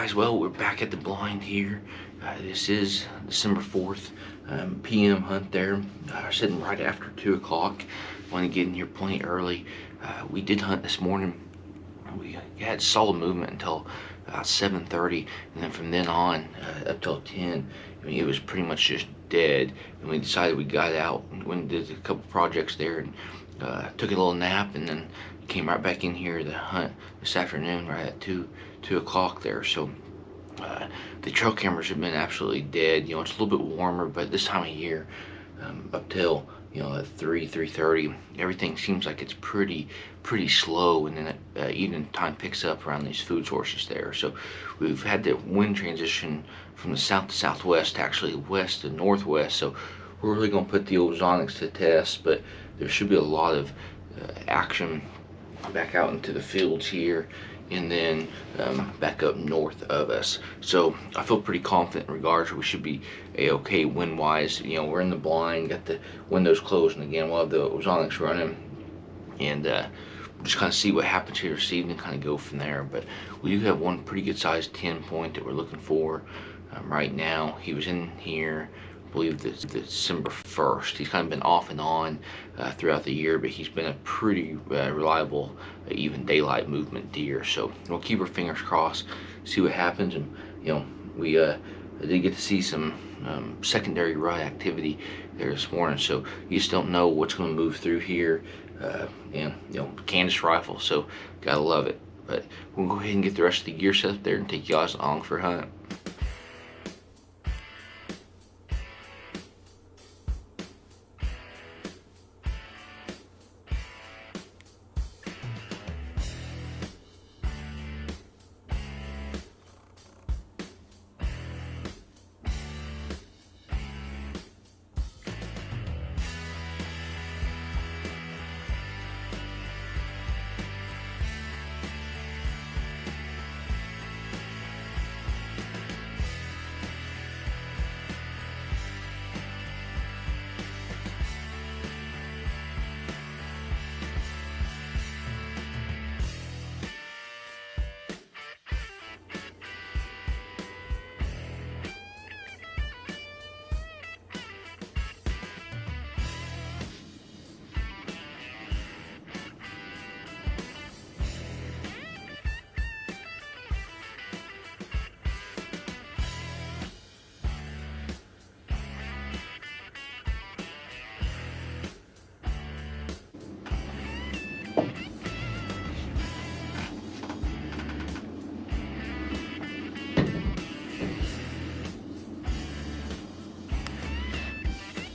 guys, well, we're back at the blind here. This is December 4th PM hunt there, sitting right after 2 o'clock. Want to get in here plenty early. We did hunt this morning. We had solid movement until 7:30, and then from then on up till 10, I mean, it was pretty much just dead. And we decided we got out and went and did a couple projects there, and took a little nap, and then came right back in here to hunt this afternoon right at 2 o'clock there. So the trail cameras have been absolutely dead. You know, it's a little bit warmer, but this time of year, up till, you know, at 3:30, everything seems like it's pretty slow, and then evening time picks up around these food sources there. So we've had the wind transition from the south to southwest to actually west to northwest. So we're really going to put the ozonics to the test, but there should be a lot of action back out into the fields here, and then back up north of us. So I feel pretty confident in regards we should be a-okay wind wise. You know, we're in the blind, got the windows closed, and again we'll have the ozonics running, and just kind of see what happens here this evening, kind of go from there. But we do have one pretty good sized 10 point that we're looking for right now. He was in here, I believe, December 1st. He's kind of been off and on throughout the year, but he's been a pretty reliable even daylight movement deer. So we'll keep our fingers crossed, see what happens. And you know, we did get to see some secondary rut activity there this morning, so you just don't know what's going to move through here. And you know, Candace rifle, so gotta love it. But we'll go ahead and get the rest of the gear set up there and take you guys along for a hunt.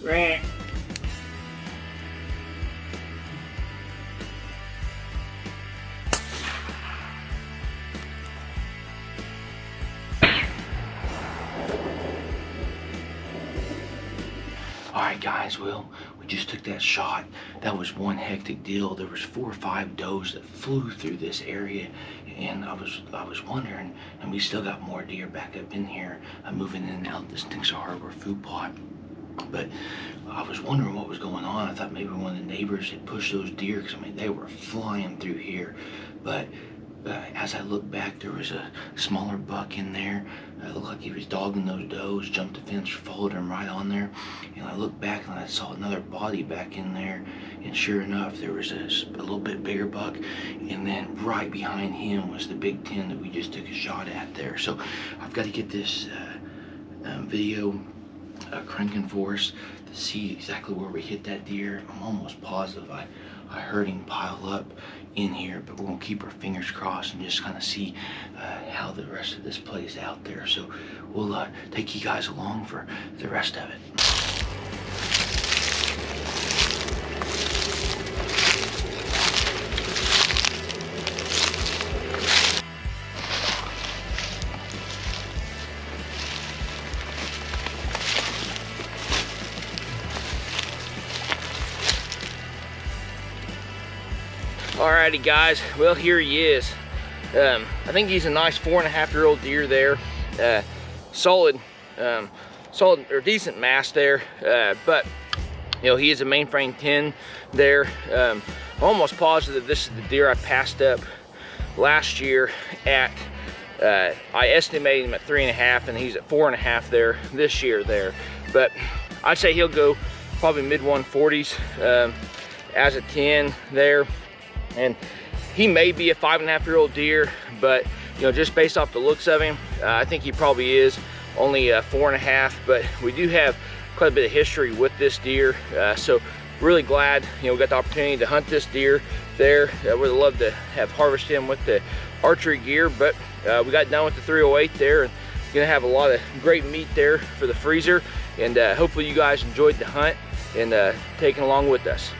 Grant. Alright guys, well, we just took that shot. That was one hectic deal. There was 4 or 5 does that flew through this area, and I was wondering, and we still got more deer back up in here, moving in and out this Tinksville Harbor food plot. But I was wondering what was going on. I thought maybe one of the neighbors had pushed those deer, because I mean, they were flying through here. But as I looked back, there was a smaller buck in there. It looked like he was dogging those does, jumped the fence, followed him right on there. And I looked back and I saw another body back in there. And sure enough, there was a little bit bigger buck. And then right behind him was the big 10 that we just took a shot at there. So I've got to get this video cranking for us to see exactly where we hit that deer. I'm almost positive I heard him pile up in here, but we're gonna keep our fingers crossed and just kind of see how the rest of this plays out there. So we'll take you guys along for the rest of it. Alrighty guys, well here he is. I think he's a nice 4.5-year-old deer there. Solid or decent mass there, but you know, he is a mainframe 10 there. I'm almost positive this is the deer I passed up last year at I estimated him at 3.5, and he's at 4.5 there this year there. But I'd say he'll go probably mid 140s as a 10 there. And he may be a 5.5-year-old deer, but you know, just based off the looks of him, I think he probably is only 4.5. But we do have quite a bit of history with this deer, so really glad, you know, we got the opportunity to hunt this deer there. I would have loved to have harvested him with the archery gear, but we got done with the 308 there, and gonna have a lot of great meat there for the freezer. And hopefully you guys enjoyed the hunt and taking along with us.